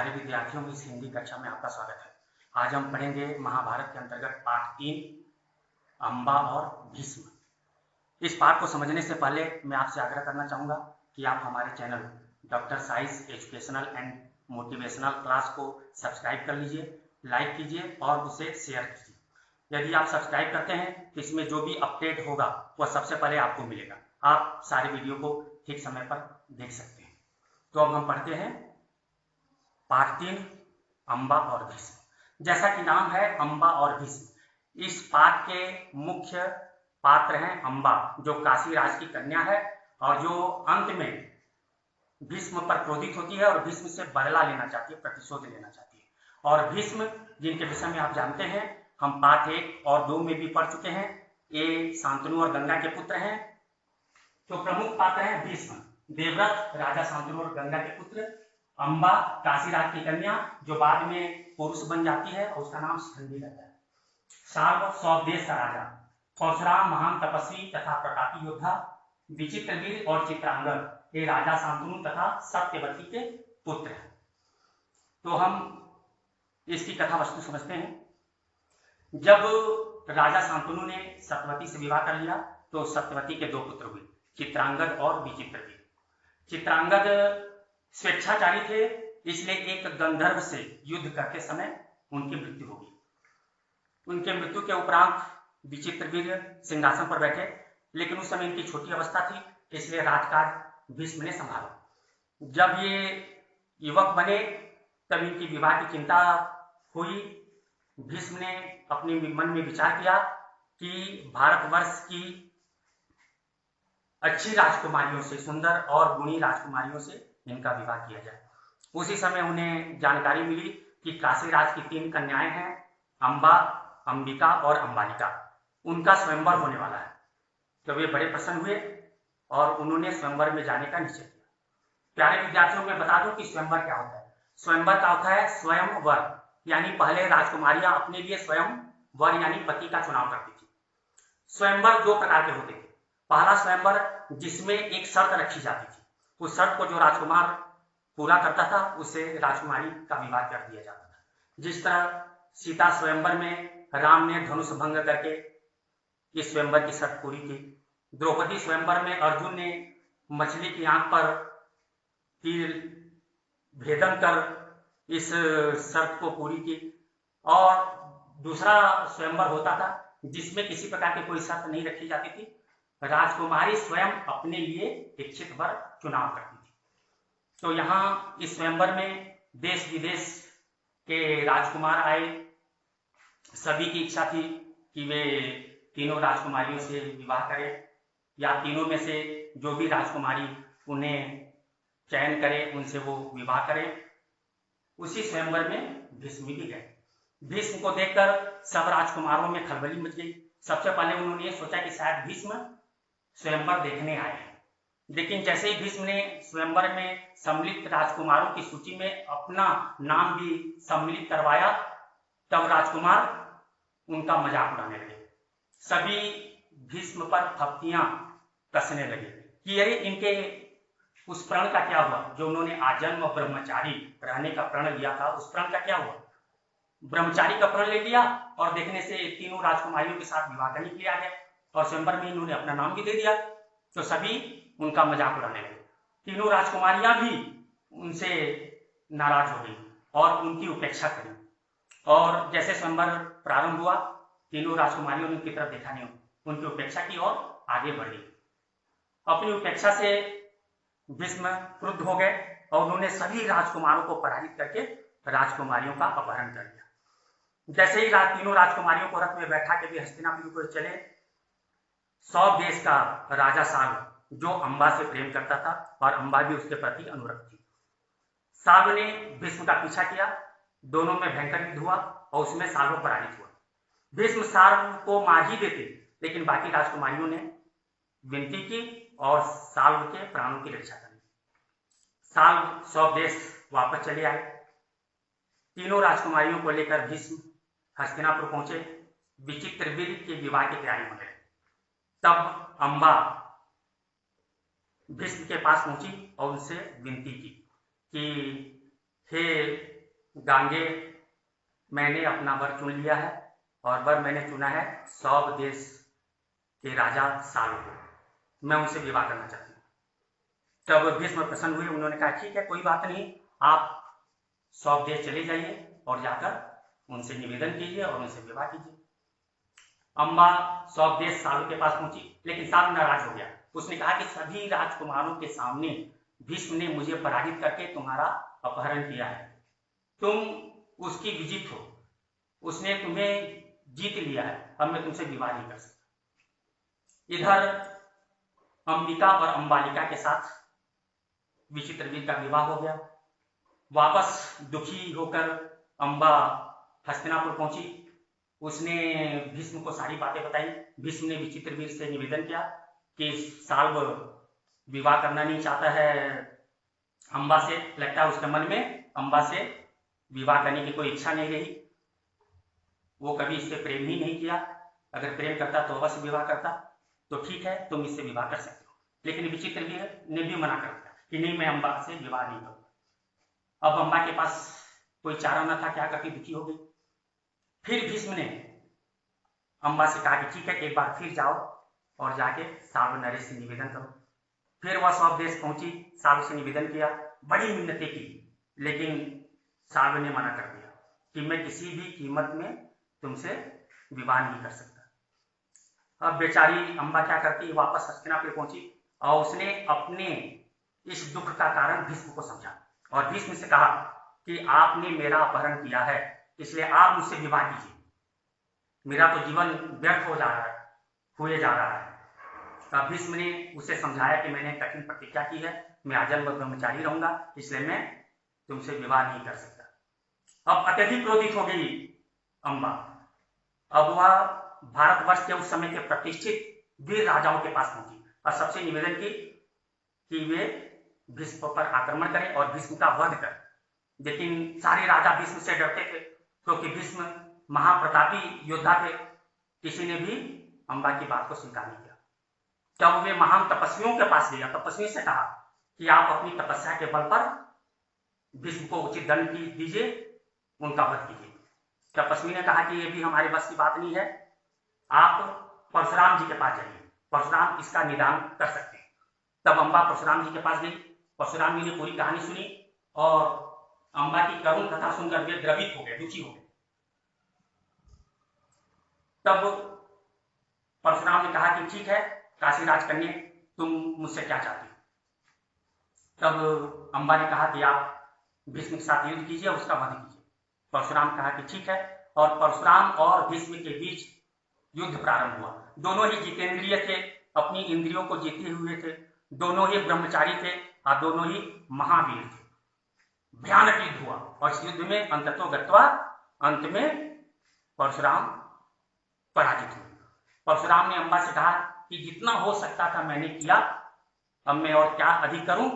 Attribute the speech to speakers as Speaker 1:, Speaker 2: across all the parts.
Speaker 1: सारे विद्यार्थियों की इस हिंदी कक्षा में आपका स्वागत है। आज हम पढ़ेंगे महाभारत के अंतर्गत पाठ 3 अंबा और भीष्म। इस पाठ को समझने से पहले मैं आपसे आग्रह करना चाहूँगा कि आप हमारे channel doctor science educational and motivational class को सब्सक्राइब कर लीजिए, लाइक कीजिए और उसे शेयर कीजिए। यदि आप सब्सक्राइब करते हैं तो इसमें जो भी अपडेट होगा वह सबसे पहले आपको मिलेगा। आप सारे वीडियो को ठीक समय पर देख सकते हैं। तो अब हम पढ़ते हैं पाठ 3 अंबा और भीष्म। जैसा कि नाम है अंबा और भीष्म, इस पाठ के मुख्य पात्र हैं अंबा, जो काशी राज की कन्या है और जो अंत में भीष्म पर क्रोधित होती है और भीष्म से बदला लेना चाहती है, प्रतिशोध लेना चाहती है। और भीष्म, जिनके विषय में आप जानते हैं, हम पाठ 1 और 2 में भी पढ़ चुके हैं। ये शांतनु और गंगा के पुत्र हैं। तो प्रमुख पात्र हैं भीष्म, देवव्रत राजा शांतनु और गंगा के पुत्र, अंबा काशीराज की कन्या जो बाद में पुरुष बन जाती है और उसका नाम शिखंडी रहता है, साल्व सौदेश का राजा, परशुराम महान तपस्वी तथा प्रतापी योद्धा, विचित्रवीर और चित्रांगद ये राजा शांतनु तथा सत्यवती के पुत्र हैं। तो हम इसकी कथा वस्तु समझते हैं। जब राजा शांतनु ने सत्यवती से विवाह कर लिया तो सत्यवती के 2 पुत्र हुए, चित्रांगद और विचित्रवीर। चित्रांगद स्वेच्छाचारी थे, इसलिए एक गंधर्व से युद्ध करते समय उनकी मृत्यु हो गई। उनके मृत्यु के उपरांत विचित्रवीर सिंहासन पर बैठे, लेकिन उस समय इनकी छोटी अवस्था थी, इसलिए राजकाज भीष्म ने संभाला। जब ये युवक बने तब इनकी विवाह की चिंता हुई। भीष्म ने अपने मन में विचार किया कि भारतवर्ष की अच्छी राजकुमारियों से, सुंदर और गुणी राजकुमारियों से इनका विवाह किया जाए। उसी समय उन्हें जानकारी मिली कि काशीराज की 3 कन्याएं हैं, अंबा, अंबिका और अंबालिका, उनका स्वयंवर होने वाला है। तो वे बड़े प्रसन्न हुए और उन्होंने स्वयंवर में जाने का निश्चय किया। प्यारे विद्यार्थियों में बता दूं कि स्वयंवर क्या होता है। स्वयंवर का होता है स्वयंवर, यानी पहले राजकुमारियां अपने लिए स्वयं वर यानी पति का चुनाव करती थी। स्वयंवर 2 प्रकार के होते थे। पहला स्वयंवर जिसमें एक शर्त रखी जाती थी, उस शर्त को जो राजकुमार पूरा करता था उसे राजकुमारी का विवाह कर दिया जाता था। जिस तरह सीता स्वयंवर में राम ने धनुष भंग करके इस स्वयंवर की शर्त पूरी की। द्रौपदी स्वयंवर में अर्जुन ने मछली की आंख पर तीर भेदन कर इस शर्त को पूरी की। और दूसरा स्वयंवर होता था जिसमें किसी प्रकार की कोई शर्त नहीं रखी जाती थी, राजकुमारी स्वयं अपने लिए इच्छित वर चुनाव करती थी। तो यहाँ इस स्वयंवर में देश विदेश के राजकुमार आए। सभी की इच्छा थी कि वे तीनों राजकुमारियों से विवाह करें, या तीनों में से जो भी राजकुमारी उन्हें चयन करे उनसे वो विवाह करें। उसी स्वयंवर में भीष्म भी गए। भीष्म को देखकर सब राजकुमारों में खलबली मच गई। सबसे पहले उन्होंने सोचा कि शायद भीष्म स्वयंवर देखने आए हैं, लेकिन जैसे ही भीष्म ने स्वयंवर में सम्मिलित राजकुमारों की सूची में अपना नाम भी सम्मिलित करवाया, तब राजकुमार उनका मजाक उड़ाने लगे। सभी भीष्म पर थपकियां कसने लगे कि अरे इनके उस प्रण का क्या हुआ, जो उन्होंने आजन्म ब्रह्मचारी रहने का प्रण लिया था, उस प्रण का क्या हुआ। ब्रह्मचारी का प्रण ले लिया और देखने से तीनों राजकुमारियों के साथ विवाह करने के लिए आ गए और स्वयंवर में इन्होंने अपना नाम भी दे दिया। तो सभी उनका मजाक उड़ाने लगे। तीनों राजकुमारियां भी उनसे नाराज हो गई और उनकी उपेक्षा करी। और जैसे स्वयंवर प्रारंभ हुआ, तीनों राजकुमारियों ने उनकी तरफ देखा नहीं, उनकी उपेक्षा की और आगे बढ़ गई। अपनी उपेक्षा से भीष्म क्रुद्ध हो गए और उन्होंने सभी राजकुमारों को पराजित करके राजकुमारियों का अपहरण कर लिया। जैसे ही तीनों राजकुमारियों को रथ में बैठा के भी हस्तिनापुर को चले, सौदेश का राजा साल्व जो अंबा से प्रेम करता था और अंबा भी उसके प्रति अनुरक्त थी, साल्व ने भीष्म का पीछा किया। दोनों में भयंकर युद्ध हुआ और उसमें साल्व पराजित हुआ। भीष्म साल्व को मार ही देते, लेकिन बाकी राजकुमारियों ने विनती की और साल्व के प्राणों की रक्षा करी। साल्व सौदेश वापस चले आए। तीनों राजकुमारियों को लेकर भीष्म हस्तिनापुर पहुंचे। विचित्रवीर के विवाह की तैयारी होने लगी। तब अंबा भीष्म के पास पहुंची और उनसे विनती की कि हे गांगे, मैंने अपना वर चुन लिया है और वर मैंने चुना है सौभ देश के राजा साल को, मैं उनसे विवाह करना चाहती हूँ। तब भीष्म प्रसन्न हुए, उन्होंने कहा ठीक है, कोई बात नहीं, आप सौभ देश चले जाइए और जाकर उनसे निवेदन कीजिए और उनसे विवाह कीजिए। अम्बा सौभ देश सालू के पास पहुंची, लेकिन सालू नाराज हो गया। उसने कहा कि सभी राजकुमारों के सामने भीष्म ने मुझे पराजित करके तुम्हारा अपहरण किया है, तुम उसकी विजित हो, उसने तुम्हें जीत लिया है, अब मैं तुमसे विवाह नहीं कर सकता। इधर अंबिका और अंबालिका के साथ विचित्रवीर का विवाह हो गया। वापस दुखी होकर अम्बा हस्तिनापुर पहुंची। उसने भीष्म को सारी बातें बताई। भीष्म ने विचित्रवीर से निवेदन किया कि साल्व विवाह करना नहीं चाहता है अम्बा से, लगता है उसके मन में अम्बा से विवाह करने की कोई इच्छा नहीं रही, वो कभी इससे प्रेम ही नहीं किया, अगर प्रेम करता तो अवश्य विवाह करता, तो ठीक है तुम इससे विवाह कर सकते हो। लेकिन विचित्रवीर ने भी मना कर दिया कि नहीं, मैं अम्बा से विवाह नहीं करूंगा। अब अम्बा के पास कोई चारा न था, क्या करती, दुखी हो गई। फिर भीष्म ने अम्बा से कहा कि ठीक है, एक बार फिर जाओ और जाके साल्व नरेश से निवेदन करो। फिर वह सौभ देश पहुंची, साल्व से निवेदन किया, बड़ी मिन्नतें की, लेकिन साल्व ने मना कर दिया कि मैं किसी भी कीमत में तुमसे विवाह नहीं कर सकता। अब बेचारी अम्बा क्या करती, वापस हस्तिनापुर पहुंची और उसने अपने इस दुख का कारण भीष्म को समझा और भीष्म से कहा कि आपने मेरा अपहरण किया है, इसलिए आप मुझसे विवाह कीजिए, मेरा तो जीवन व्यर्थ हो जा रहा है, हुए जा रहा है। तब भीष्म ने उसे समझाया कि मैंने कठिन प्रतिज्ञा की है, मैं आजन्म ब्रह्मचारी रहूंगा, इसलिए मैं तुमसे विवाह नहीं कर सकता। अब अत्यधिक क्रोधित हो गई अम्बा। अब वह भारतवर्ष के उस समय के प्रतिष्ठित वीर राजाओं के पास पहुंची और सबसे निवेदन की कि वे भीष्म पर आक्रमण करें और भीष्म का वध करें। लेकिन सारे राजा भीष्म से डरते थे, क्योंकि भीष्म महाप्रतापी योद्धा थे, किसी ने भी अम्बा की बात को स्वीकार नहीं किया। जब वे महान तपस्वियों के पास गया, तपस्वी से कहा कि आप अपनी तपस्या के बल पर भीष्म को उचित दंड दीजिए, उनका वध कीजिए। तपस्वी ने कहा कि ये भी हमारे बस की बात नहीं है, आप परशुराम जी के पास जाइए, परशुराम इसका निदान कर सकते हैं। तब अम्बा परशुराम जी के पास गई। परशुराम जी ने पूरी कहानी सुनी और अम्बा की करुण कथा सुनकर वे द्रवित हो गए, दुखी हो गए। तब परशुराम ने कहा कि ठीक है काशीराज कन्या, तुम मुझसे क्या चाहती हो? तब अम्बा ने कहा कि आप भीष्म के साथ युद्ध कीजिए, उसका वध कीजिए। परशुराम कहा कि ठीक है, और परशुराम और भीष्म के बीच युद्ध प्रारंभ हुआ। दोनों ही जितेंद्रिय थे, अपनी इंद्रियों को जीते हुए थे, दोनों ही ब्रह्मचारी थे और दोनों ही महावीर थे। भयानक युद्ध हुआ और इस युद्ध में अंततो गत्वा अंत में परशुराम पराजित हुए। परशुराम ने अम्बा से कहा कि जितना हो सकता था मैंने किया, अब मैं और क्या अधिक करूं,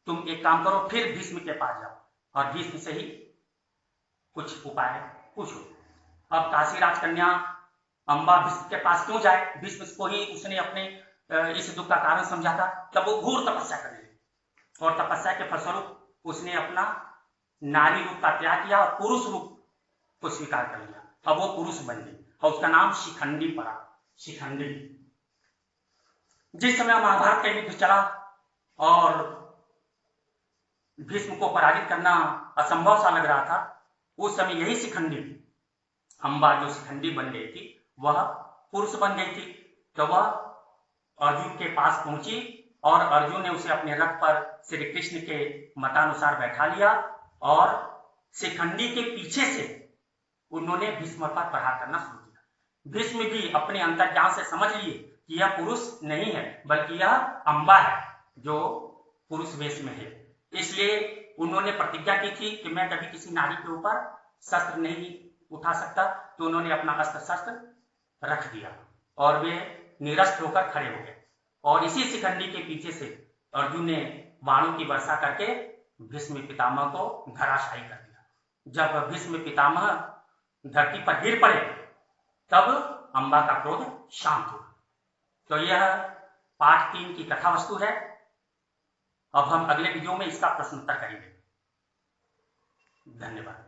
Speaker 1: तुम एक काम करो, फिर भीष्म के पास जाओ और भीष्म से ही कुछ उपाय पूछो। अब काशी राजकन्या अम्बा भीष्म के पास क्यों जाए, भीष्म को ही उसने अपने इस दुख का कारण समझा था। तब वो घोर तपस्या करने लगी और तपस्या के फलस्वरूप उसने अपना नारी रूप का त्याग किया और पुरुष रूप को स्वीकार कर लिया। अब वो पुरुष बन गई और उसका नाम शिखंडी पड़ा। शिखंडी। जिस समय महाभारत का युद्ध चला और भीष्म को पराजित करना असंभव सा लग रहा था, उस समय यही शिखंडी अम्बा जो शिखंडी बन गई थी, वह पुरुष बन गई थी। तो वह अर्जुन के पास पहुंची और अर्जुन ने उसे अपने रथ पर श्री कृष्ण के मतानुसार बैठा लिया और शिखंडी के पीछे से उन्होंने भीष्म पर प्रहार करना शुरू किया। भीष्म भी अपने अंतर्ज्ञान से समझ लिए कि यह पुरुष नहीं है, बल्कि यह अम्बा है जो पुरुष वेश में है। इसलिए उन्होंने प्रतिज्ञा की थी कि मैं कभी किसी नारी के ऊपर शस्त्र नहीं उठा सकता। तो उन्होंने अपना अस्त्र शस्त्र रख दिया और वे निरस्त होकर खड़े हो गए और इसी शिखंडी के पीछे से अर्जुन ने बाणों की वर्षा करके भीष्म पितामह को धराशायी कर दिया। जब भीष्म पितामह धरती पर गिर पड़े तब अम्बा का क्रोध शांत हुआ। तो यह पाठ 3 की कथा वस्तु है। अब हम अगले वीडियो में इसका प्रश्नोत्तर करेंगे। धन्यवाद।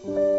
Speaker 1: है।